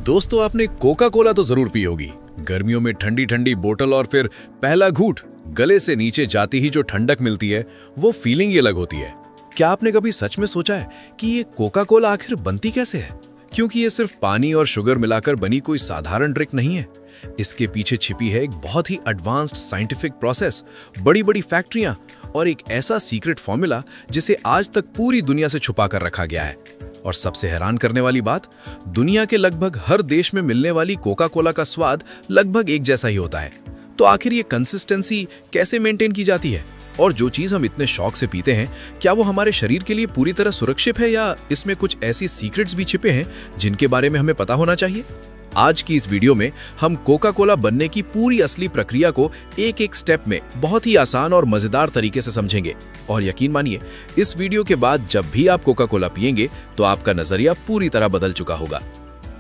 दोस्तों, आपने Coca Cola तो जरूर पी होगी। गर्मियों में ठंडी ठंडी बोतल और फिर पहला घूंट, गले से नीचे जाती ही जो ठंडक मिलती है वो फीलिंग ही अलग होती है। क्या आपने कभी सच में सोचा है कि ये कोका कोला आखिर बनती कैसे है? क्योंकि ये सिर्फ पानी और शुगर मिलाकर बनी कोई साधारण ड्रिंक नहीं है। इसके पीछे छिपी है एक बहुत ही एडवांस्ड साइंटिफिक प्रोसेस, बड़ी बड़ी फैक्ट्रियां और एक ऐसा सीक्रेट फॉर्मूला जिसे आज तक पूरी दुनिया से छुपा कर रखा गया है। और सबसे हैरान करने वाली बात, दुनिया के लगभग हर देश में मिलने वाली कोका कोला का स्वाद लगभग एक जैसा ही होता है। तो आखिर ये कंसिस्टेंसी कैसे मेंटेन की जाती है? और जो चीज हम इतने शौक से पीते हैं, क्या वो हमारे शरीर के लिए पूरी तरह सुरक्षित है या इसमें कुछ ऐसी सीक्रेट्स भी छिपे हैं जिनके बारे में हमें पता होना चाहिए? आज की इस वीडियो में हम कोका कोला बनने की पूरी असली प्रक्रिया को एक एक स्टेप में बहुत ही आसान और मजेदार तरीके से समझेंगे। और यकीन मानिए, इस वीडियो के बाद जब भी आप कोका कोला पिएंगे तो आपका नजरिया पूरी तरह बदल चुका होगा।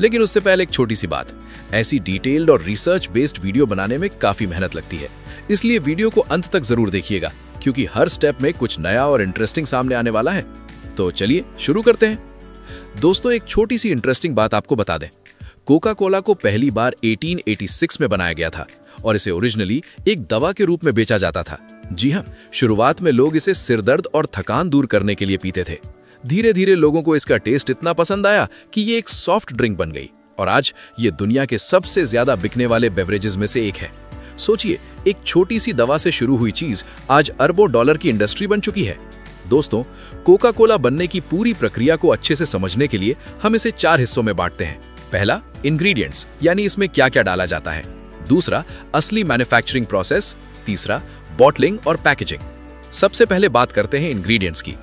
लेकिन उससे पहले एक छोटी सी बात, ऐसी डिटेल्ड और रिसर्च बेस्ड वीडियो बनाने में काफी मेहनत लगती है, इसलिए वीडियो को अंत तक जरूर देखिएगा, क्योंकि हर स्टेप में कुछ नया और इंटरेस्टिंग सामने आने वाला है। तो चलिए शुरू करते हैं। दोस्तों, एक छोटी सी इंटरेस्टिंग बात आपको बता दें। कोका कोला को पहली बार 1886 में बनाया गया था और इसे ओरिजिनली एक दवा के रूप में बेचा जाता था। जी हाँ, शुरुआत में लोग इसे सिरदर्द और थकान दूर करने के लिए पीते थे। धीरे धीरे लोगों को इसका टेस्ट इतना पसंद आया कि ये एक सॉफ्ट ड्रिंक बन गई और आज ये दुनिया के सबसे ज्यादा बिकने वाले बेवरेजेस में से एक है। सोचिए, एक छोटी सी दवा से शुरू हुई चीज आज अरबों डॉलर की इंडस्ट्री बन चुकी है। दोस्तों, कोका कोला बनने की पूरी प्रक्रिया को अच्छे से समझने के लिए हम इसे 4 हिस्सों में बांटते हैं। पहला, इंग्रेडिएंट्स, यानी इसमें क्या क्या डाला जाता है। दूसरा, असली मैन्युफैक्चरिंग प्रोसेस। तीसरा, बॉटलिंग और पैकेजिंग। सबसे पहले बात करते हैं इंग्रेडिएंट्स की।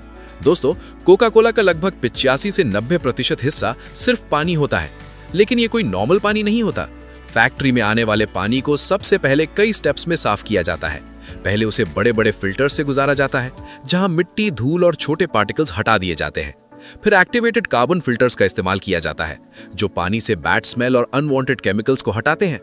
दोस्तों, कोका कोला का लगभग 85 से 90% हिस्सा सिर्फ पानी होता है, लेकिन ये कोई नॉर्मल पानी नहीं होता। फैक्ट्री में आने वाले पानी को सबसे पहले कई स्टेप्स में साफ किया जाता है। पहले उसे बड़े बड़े फिल्टर से गुजारा जाता है, जहां मिट्टी, धूल और छोटे पार्टिकल्स हटा दिए जाते हैं। फिर एक्टिवेटेड कार्बन फिल्टर्स का इस्तेमाल किया जाता है, जो पानी से बैड स्मेल और अनवांटेड केमिकल्स को हटाते हैं।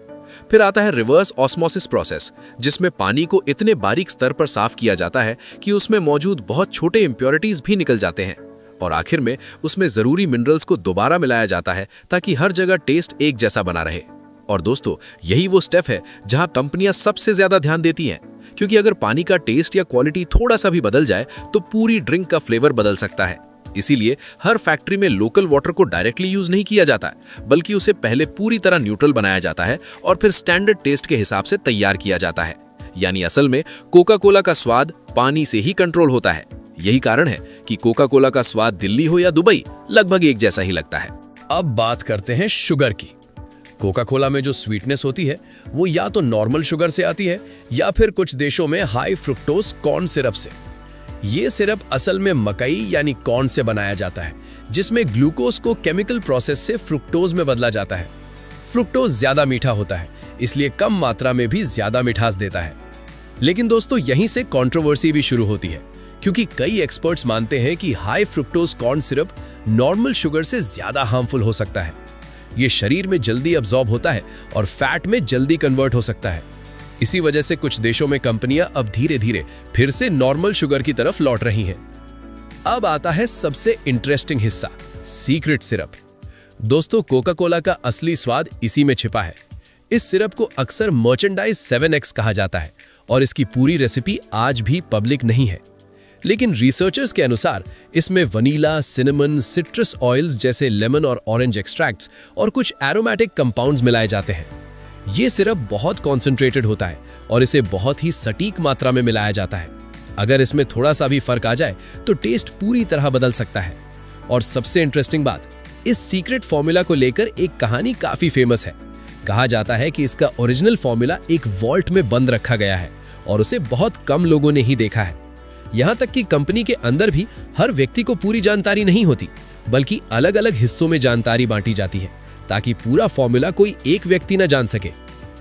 फिर आता है रिवर्स ऑस्मोसिस प्रोसेस, जिसमें पानी को इतने बारीक स्तर पर साफ किया जाता है कि उसमें मौजूद बहुत छोटे इंप्योरिटीज भी निकल जाते हैं। और आखिर में उसमें जरूरी मिनरल्स को दोबारा मिलाया जाता है ताकि हर जगह टेस्ट एक जैसा बना रहे। और दोस्तों, यही वो स्टेप है जहां कंपनियां सबसे ज्यादा ध्यान देती हैं, क्योंकि अगर पानी का टेस्ट या क्वालिटी थोड़ा सा भी बदल जाए तो पूरी ड्रिंक का फ्लेवर बदल सकता है। इसीलिए हर फैक्ट्री में लोकल वाटर को डायरेक्टली यूज नहीं किया जाता, बल्कि उसे पहले पूरी तरह न्यूट्रल बनाया जाता है और फिर स्टैंडर्ड टेस्ट के हिसाब से तैयार किया जाता है। यानी असल में कोका कोला का स्वाद पानी से ही कंट्रोल होता है। यही कारण है कि कोका कोला का स्वाद दिल्ली हो या दुबई, लगभग एक जैसा ही लगता है। अब बात करते हैं शुगर की। कोका कोला में जो स्वीटनेस होती है वो या तो नॉर्मल शुगर से आती है या फिर कुछ देशों में हाई फ्रुक्टोज कॉर्न सिरप से। ये सिरप असल में मकई यानी कॉर्न से बनाया जाता है, जिसमें ग्लूकोज को केमिकल प्रोसेस से फ्रुक्टोज में बदला जाता है। फ्रुक्टोज ज्यादा मीठा होता है, इसलिए कम मात्रा में भी ज्यादा मिठास देता है। लेकिन दोस्तों, यहीं से कंट्रोवर्सी भी शुरू होती है, क्योंकि कई एक्सपर्ट्स मानते हैं कि high fructose corn syrup normal sugar से ज्यादा हार्मफुल हो सकता है। ये शरीर में जल्दी अब्सॉर्ब होता है और फैट में जल्दी कन्वर्ट हो सकता है। इसी वजह से कुछ देशों में कंपनियां अब धीरे धीरे फिर से नॉर्मल शुगर की तरफ लौट रही हैं। अब आता है सबसे इंटरेस्टिंग हिस्सा, सीक्रेट सिरप। दोस्तों, कोका कोला का असली स्वाद इसी में छिपा है। इस सिरप को अक्सर मर्चेंडाइज 7X कहा जाता है और इसकी पूरी रेसिपी आज भी पब्लिक नहीं है। लेकिन रिसर्चर्स के अनुसार इसमें वनीला, सिनेमन, सिट्रस ऑयल्स जैसे लेमन और ऑरेंज एक्सट्रैक्ट्स और कुछ एरोमेटिक कंपाउंड्स मिलाए जाते हैं। ये सिरप बहुत कॉन्सेंट्रेटेड होता है और इसे बहुत ही सटीक मात्रा में मिलाया जाता है। अगर इसमें थोड़ा सा भी फर्क आ जाए तो टेस्ट पूरी तरह बदल सकता है। और सबसे इंटरेस्टिंग बात, इस सीक्रेट फॉर्मूला को लेकर एक कहानी काफी फेमस है। कहा जाता है कि इसका ओरिजिनल फॉर्मूला एक वॉल्ट में बंद रखा गया है और उसे बहुत कम लोगों ने ही देखा है। यहाँ तक कि कंपनी के अंदर भी हर व्यक्ति को पूरी जानकारी नहीं होती, बल्कि अलग अलग हिस्सों में जानकारी बांटी जाती है, ताकि पूरा फॉर्मूला कोई एक व्यक्ति न जान सके।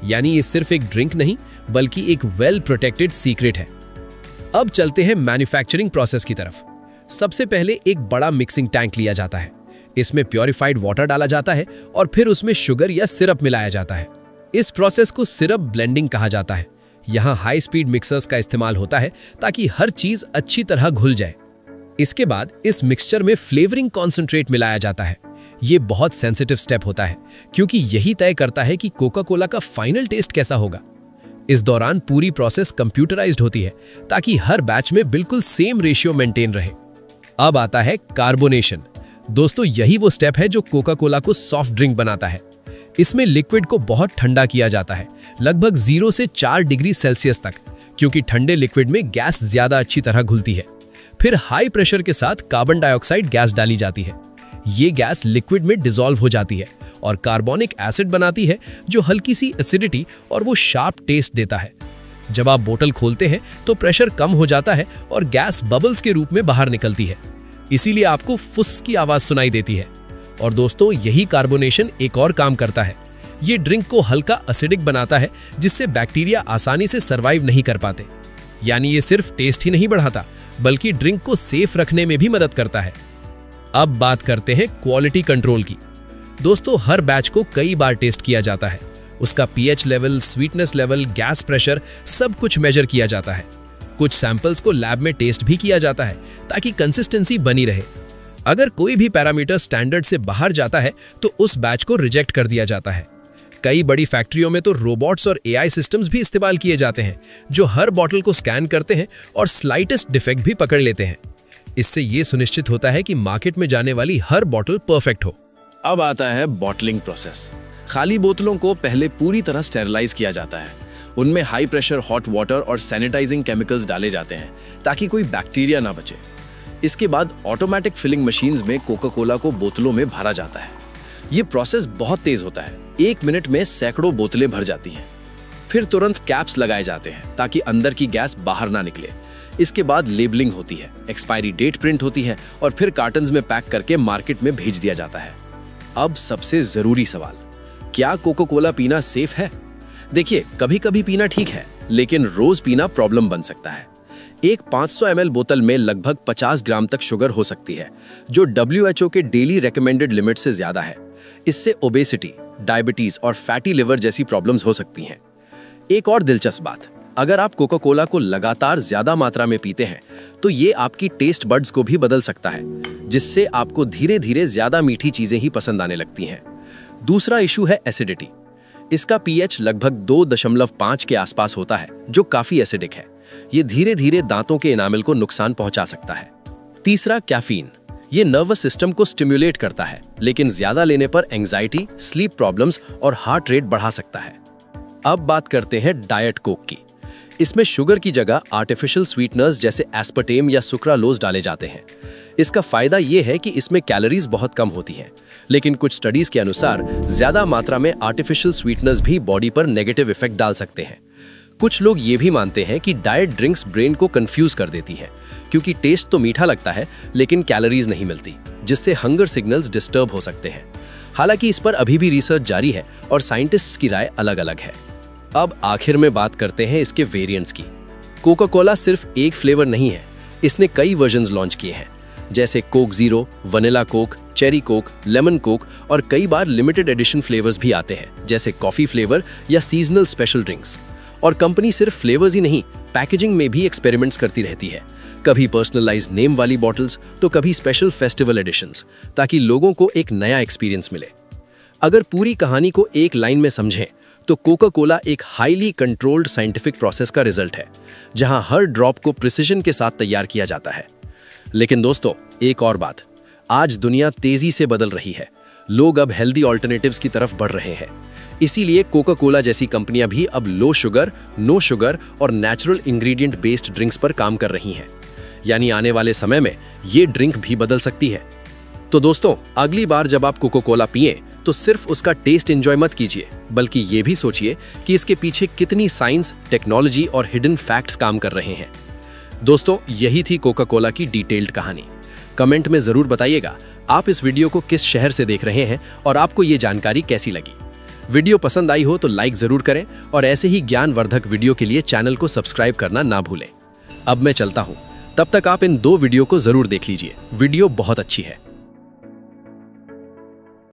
यानी ये सिर्फ एक ड्रिंक नहीं, बल्कि एक वेल प्रोटेक्टेड सीक्रेट है। अब चलते हैं मैन्युफैक्चरिंग प्रोसेस की तरफ। सबसे पहले एक बड़ा मिक्सिंग टैंक लिया जाता है। इसमें प्योरीफाइड वाटर डाला जाता है और फिर उसमें शुगर या सिरप मिलाया जाता है। इस प्रोसेस को सिरप ब्लेंडिंग कहा जाता है। यहाँ हाई स्पीड मिक्सर्स का इस्तेमाल होता है ताकि हर चीज अच्छी तरह घुल जाए। इसके बाद इस मिक्सचर में फ्लेवरिंग कॉन्सेंट्रेट मिलाया जाता है। ये बहुत सेंसिटिव स्टेप होता है क्योंकि यही तय करता है कि कोका कोला का फाइनल टेस्ट कैसा होगा। इस दौरान पूरी प्रोसेस कंप्यूटराइज्ड होती है ताकि हर बैच में बिल्कुल सेम रेशियो मेंटेन रहे। अब आता है कार्बोनेशन। दोस्तों, यही वो स्टेप है जो कोका कोला को सॉफ्ट ड्रिंक बनाता है। इसमें लिक्विड को बहुत ठंडा किया जाता है, लगभग 0 से 4 डिग्री सेल्सियस तक, क्योंकि ठंडे लिक्विड में गैस ज्यादा अच्छी तरह घुलती है। फिर हाई प्रेशर के साथ कार्बन डाइऑक्साइड गैस डाली जाती है। ये गैस लिक्विड में डिसॉल्व हो जाती है और कार्बोनिक एसिड बनाती है जो हल्की सी एसिडिटी और वो शार्प टेस्ट देता है। जब आप बोतल खोलते हैं तो प्रेशर कम हो जाता है और गैस बबल्स के रूप में बाहर निकलती है, इसीलिए आपको फुस की आवाज सुनाई देती है। और दोस्तों, यही कार्बोनेशन एक और काम करता है। ये ड्रिंक को हल्का एसिडिक बनाता है जिससे बैक्टीरिया आसानी से सर्वाइव नहीं कर पाते। यानी ये सिर्फ टेस्ट ही नहीं बढ़ाता बल्कि ड्रिंक को सेफ रखने में भी मदद करता है। अब बात करते हैं क्वालिटी कंट्रोल की। दोस्तों, हर बैच को कई बार टेस्ट किया जाता है। उसका pH level, sweetness level, gas pressure सब कुछ मेजर किया जाता है। कुछ सैंपल्स को लैब में टेस्ट भी किया जाता है ताकि कंसिस्टेंसी बनी रहे। अगर कोई भी पैरामीटर स्टैंडर्ड से बाहर जाता है तो उस बैच को रिजेक्ट कर दिया जाता है। कई बड़ी फैक्ट्रियों में तो रोबोट्स और एआई सिस्टम्स भी इस्तेमाल किए जाते हैं जो हर बॉटल को स्कैन करते हैं और स्लाइटेस्ट डिफेक्ट भी पकड़ लेते हैं। इससे ये सुनिश्चित होता है कि मार्केट में जाने वाली हर बॉटल परफेक्ट हो। अब आता है बॉटलिंग प्रोसेस। खाली बोतलों को पहले पूरी तरह स्टेरिलाइज किया जाता है। उनमें हाई प्रेशर हॉट वाटर और सैनिटाइजिंग केमिकल्स डाले जाते हैं ताकि कोई बैक्टीरिया ना बचे। इसके बाद ऑटोमेटिक फिलिंग मशीन्स में कोका कोला को बोतलों में भरा जाता है। ये प्रोसेस बहुत तेज होता है। 1 मिनट में सैकड़ों बोतलें भर जाती हैं। फिर तुरंत कैप्स लगाए जाते हैं ताकि अंदर की गैस बाहर ना निकले। इसके बाद लेबलिंग होती है, एक्सपायरी डेट प्रिंट होती है और फिर कार्टन्स में पैक करके मार्केट में भेज दिया जाता है। अब सबसे जरूरी सवाल, क्या कोका कोला पीना सेफ है? देखिए, कभी कभी पीना ठीक है, लेकिन रोज पीना प्रॉब्लम बन सकता है। एक 500 ml बोतल में लगभग 50 ग्राम तक शुगर हो सकती है, जो WHO के डेली रेकमेंडेड लिमिट से ज्यादा है। इससे ओबेसिटी, डायबिटीज और फैटी लिवर जैसी प्रॉब्लम्स हो सकती हैं। एक और दिलचस्प बात, अगर आप कोका कोला को लगातार ज्यादा मात्रा में पीते हैं तो ये आपकी टेस्ट बड्स को भी बदल सकता है, जिससे आपको धीरे धीरे ज्यादा मीठी चीजें ही पसंद आने लगती हैं। दूसरा इशू है एसिडिटी। इसका पीएच लगभग 2.5 के आसपास होता है, जो काफी एसिडिक है। ये धीरे धीरे दांतों के एनामल को नुकसान पहुंचा सकता है। तीसरा, कैफीन। ये नर्वस सिस्टम को स्टिम्युलेट करता है, लेकिन ज्यादा लेने पर एंजाइटी, स्लीप प्रॉब्लम्स और हार्ट रेट बढ़ा सकता है। अब बात करते हैं डाइट कोक की। इसमें शुगर की जगह आर्टिफिशियल स्वीटनर्स जैसे एस्पर्टेम या सुक्रालोज डाले जाते हैं। इसका फायदा यह है कि इसमें कैलोरीज बहुत कम होती हैं, लेकिन कुछ स्टडीज के अनुसार ज्यादा मात्रा में आर्टिफिशियल स्वीटनर्स भी बॉडी पर नेगेटिव इफेक्ट डाल सकते हैं। कुछ लोग ये भी मानते हैं कि डाइट ड्रिंक्स ब्रेन को कंफ्यूज कर देती हैं, क्योंकि टेस्ट तो मीठा लगता है लेकिन कैलोरीज नहीं मिलती, जिससे हंगर सिग्नल्स डिस्टर्ब हो सकते हैं। हालांकि इस पर अभी भी रिसर्च जारी है और साइंटिस्ट्स की राय अलग अलग है। अब आखिर में बात करते हैं इसके वेरिएंट्स की। कोका कोला सिर्फ एक फ्लेवर नहीं है, इसने कई वर्जन्स लॉन्च किए हैं, जैसे Coke zero, vanilla Coke, cherry Coke, lemon Coke और कई बार लिमिटेड एडिशन फ्लेवर्स भी आते हैं, जैसे कॉफी फ्लेवर या सीजनल स्पेशल ड्रिंक्स। और कंपनी सिर्फ फ्लेवर्स ही नहीं, पैकेजिंग में भी एक्सपेरिमेंट्स करती रहती है। कभी पर्सनलाइज्ड नेम वाली बॉटल्स तो कभी स्पेशल फेस्टिवल एडिशंस, ताकि लोगों को एक नया एक्सपीरियंस मिले। अगर पूरी कहानी को एक लाइन में समझें तो कोका कोला एक हाईली कंट्रोल्ड साइंटिफिक प्रोसेस का रिजल्ट है, जहां हर ड्रॉप को प्रिसिजन के साथ तैयार किया जाता है। लेकिन दोस्तों, एक और बात, आज दुनिया तेजी से बदल रही है। लोग अब हेल्दी ऑल्टरनेटिव्स की तरफ बढ़ रहे हैं। इसीलिए कोका कोला जैसी कंपनियां भी अब लो शुगर, नो शुगर और नेचुरल इंग्रेडिएंट बेस्ड ड्रिंक्स पर काम कर रही हैं। यानी आने वाले समय में ये ड्रिंक भी बदल सकती है। तो दोस्तों, अगली बार जब आप कोका कोला पिए तो सिर्फ उसका टेस्ट एंजॉय मत कीजिए, बल्कि ये भी सोचिए कि इसके पीछे कितनी साइंस, टेक्नोलॉजी और हिडन फैक्ट्स काम कर रहे हैं। दोस्तों, यही थी कोका कोला की डिटेल्ड कहानी। कमेंट में जरूर बताइएगा आप इस वीडियो को किस शहर से देख रहे हैं और आपको ये जानकारी कैसी लगी। वीडियो पसंद आई हो तो लाइक जरूर करें और ऐसे ही ज्ञानवर्धक वीडियो के लिए चैनल को सब्सक्राइब करना ना भूलें। अब मैं चलता हूं, तब तक आप इन 2 वीडियो को जरूर देख लीजिए। वीडियो बहुत अच्छी है।